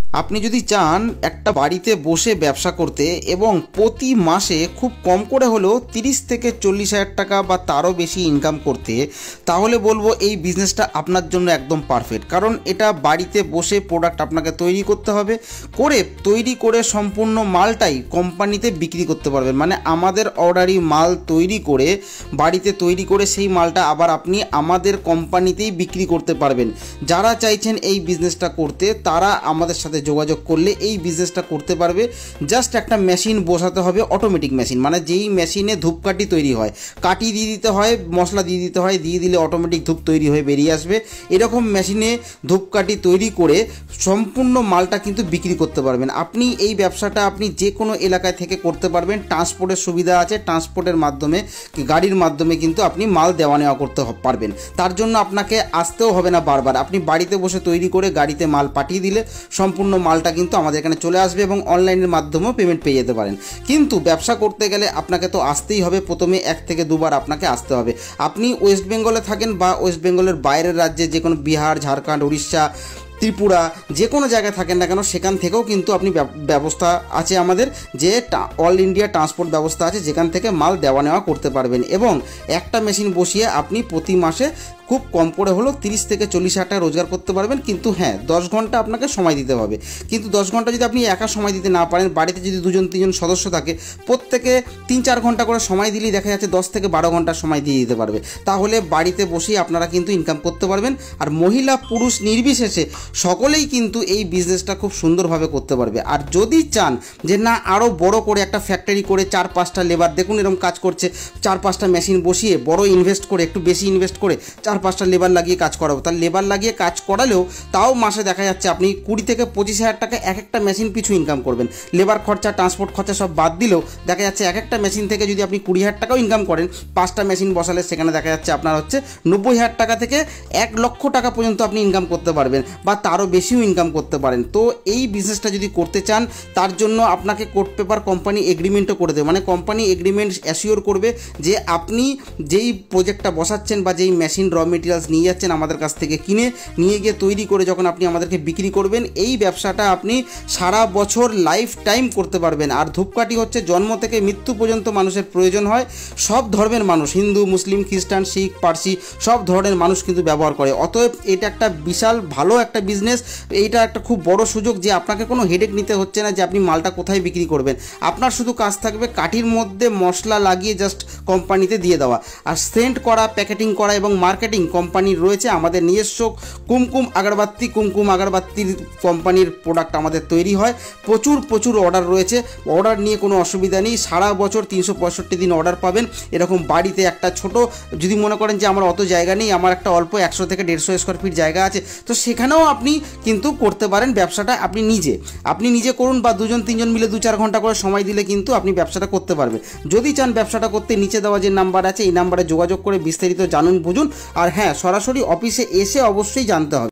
আপনি যদি চান একটা বাড়িতে বসে ব্যবসা করতে এবং প্রতি মাসে খুব কম করে হলেও 30 থেকে 40 হাজার টাকা বা তারও বেশি ইনকাম করতে, তাহলে বলবো এই বিজনেসটা আপনার জন্য একদম পারফেক্ট। কারণ এটা বাড়িতে বসে প্রোডাক্ট আপনাকে তৈরি করতে হবে, তৈরি করে সম্পূর্ণ মালটাই কোম্পানিতে বিক্রি করতে পারবেন। মানে আমাদের অর্ডারি মাল তৈরি করে বাড়িতে তৈরি করে সেই মালটা আবার আপনি আমাদের কোম্পানিতেই বিক্রি করতে পারবেন। যারা চাইছেন এই বিজনেসটা করতে তারা আমাদের সাথে যোগাযোগ করলে এই বিজনেসটা করতে পারবে। জাস্ট একটা মেশিন বসাতে হবে, অটোমেটিক মেশিন, মানে যেই মেশিনে ধূপকাঠি তৈরি হয়, কাঠি দিয়ে দিতে হয়, মশলা দিয়ে দিতে হয়, দিয়ে দিলে অটোমেটিক ধূপ তৈরি হয়ে বেরিয়ে আসবে। এরকম মেশিনে ধূপকাঠি তৈরি করে সম্পূর্ণ মালটা কিন্তু বিক্রি করতে পারবেন। আপনি এই ব্যবসাটা আপনি যে কোনো এলাকায় থেকে করতে পারবেন। ট্রান্সপোর্টের সুবিধা আছে, ট্রান্সপোর্টের মাধ্যমে গাড়ির মাধ্যমে কিন্তু আপনি মাল দেওয়া নেওয়া করতে পারবেন। তার জন্য আপনাকে আসতেও হবে না বারবার, আপনি বাড়িতে বসে তৈরি করে গাড়িতে মাল পাঠিয়ে দিলে সম্পূর্ণ মালটা কিন্তু আমাদের এখানে চলে আসবে এবং অনলাইনের মাধ্যমেও পেমেন্ট পেয়ে যেতে পারেন। কিন্তু ব্যবসা করতে গেলে আপনাকে তো আসতেই হবে, প্রথমে 1 থেকে 2 বার আপনাকে আসতে হবে। আপনি ওয়েস্ট বেঙ্গলে থাকেন বা ওয়েস্ট বেঙ্গলের বাইরের রাজ্যে, যে কোনো বিহার, ঝাড়খণ্ড, উড়িষ্যা, ত্রিপুরা, যে কোনো জায়গায় থাকেন না কেন, সেখান থেকেও কিন্তু আপনি ব্যবস্থা আছে আমাদের, যে অল ইন্ডিয়া ট্রান্সপোর্ট ব্যবস্থা আছে, যেখান থেকে মাল দেওয়া নেওয়া করতে পারবেন। এবং একটা মেশিন বসিয়ে আপনি প্রতি মাসে খুব কম করে হলেও 30 থেকে 40 হাজার টাকা রোজগার করতে পারবেন। কিন্তু হ্যাঁ, 10 ঘন্টা আপনাকে সময় দিতে হবে। কিন্তু 10 ঘন্টা যদি আপনি একা সময় দিতে না পারেন, বাড়িতে যদি 2-3জন সদস্য থাকে, প্রত্যেকে 3-4 ঘন্টা করে সময় দিলেই দেখা যাচ্ছে 10 থেকে 12 ঘন্টা সময় দিয়ে দিতে পারবে। তাহলে বাড়িতে বসেই আপনারা কিন্তু ইনকাম করতে পারবেন। আর মহিলা পুরুষ নির্বিশেষে সকলেই কিন্তু এই বিজনেসটা খুব সুন্দরভাবে করতে পারবে। আর যদি চান যে না, আরও বড় করে একটা ফ্যাক্টরি করে 4-5টা লেবার, দেখুন এরকম কাজ করছে, 4-5টা মেশিন বসিয়ে বড় ইনভেস্ট করে, একটু বেশি ইনভেস্ট করে 4-5টা লেবার লাগিয়ে কাজ করাবো, তার লেবার লাগিয়ে কাজ করালেও তাও মাসে দেখা যাচ্ছে আপনি 20 থেকে 25 হাজার টাকা এক একটা মেশিন পিছু ইনকাম করবেন। লেবার খরচা, ট্রান্সপোর্ট খরচা সব বাদ দিলেও দেখা যাচ্ছে এক একটা মেশিন থেকে যদি আপনি 20 হাজার টাকাও ইনকাম করেন, 5টা মেশিন বসালে সেখানে দেখা যাচ্ছে আপনার হচ্ছে 90 হাজার টাকা থেকে 1 লক্ষ টাকা পর্যন্ত আপনি ইনকাম করতে পারবেন, বা তারও বেশিও ইনকাম করতে পারেন। তো এই বিজনেসটা যদি করতে চান, তার জন্য আপনাকে কোর্ট পেপার কোম্পানি এগ্রিমেন্টও করে দেবে। মানে কোম্পানি এগ্রিমেন্ট অ্যাসিওর করবে যে আপনি যেই প্রজেক্টটা বসাচ্ছেন বা যেই মেশিন র মেটেরিয়ালস নিয়ে যাচ্ছেন আমাদের কাছ থেকে কিনে নিয়ে গিয়ে তৈরি করে যখন আপনি আমাদেরকে বিক্রি করবেন, এই ব্যবসাটা আপনি সারা বছর লাইফ টাইম করতে পারবেন। আর ধূপকাঠি হচ্ছে জন্ম থেকে মৃত্যু পর্যন্ত মানুষের প্রয়োজন হয়, সব ধর্মের মানুষ, হিন্দু, মুসলিম, খ্রিস্টান, শিখ, পার্সি, সব ধরনের মানুষ কিন্তু ব্যবহার করে। অতএব এটা একটা বিশাল ভালো একটা বিজনেস। এইটা একটা খুব বড় সুযোগ যে আপনাকে কোনো হেডেক নিতে হচ্ছে না যে আপনি মালটা কোথায় বিক্রি করবেন। আপনার শুধু কাজ থাকবে কাঠির মধ্যে মশলা লাগিয়ে জাস্ট কোম্পানিতে দিয়ে দেওয়া, আর সেন্ট করা, প্যাকেটিং করা এবং মার্কেটিং কোম্পানির রয়েছে। আমাদের নিজস্ব কুমকুম আগরবাত্তির কোম্পানির প্রোডাক্ট আমাদের তৈরি হয়। প্রচুর অর্ডার রয়েছে, অর্ডার নিয়ে কোনো অসুবিধা নেই। সারা বছর 365 দিন অর্ডার পাবেন। এরকম বাড়িতে একটা ছোট, যদি মনে করেন যে আমার অত জায়গা নেই, আমার একটা অল্প 100 থেকে 150 স্কোয়ার ফিট জায়গা আছে, তো সেখানেও আপনি কিন্তু করতে পারেন ব্যবসাটা। আপনি নিজে করুন বা 2-3জন মিলে 2-4 ঘন্টা করে সময় দিলে কিন্তু আপনি ব্যবসাটা করতে পারবেন। যদি চান ব্যবসাটা করতে, নিচে দেওয়া যে নাম্বার আছে এই নাম্বারে যোগাযোগ করে বিস্তারিত জানুন, বুঝুন। আর হ্যাঁ, সরাসরি অফিসে এসে অবশ্যই জানতে হবে।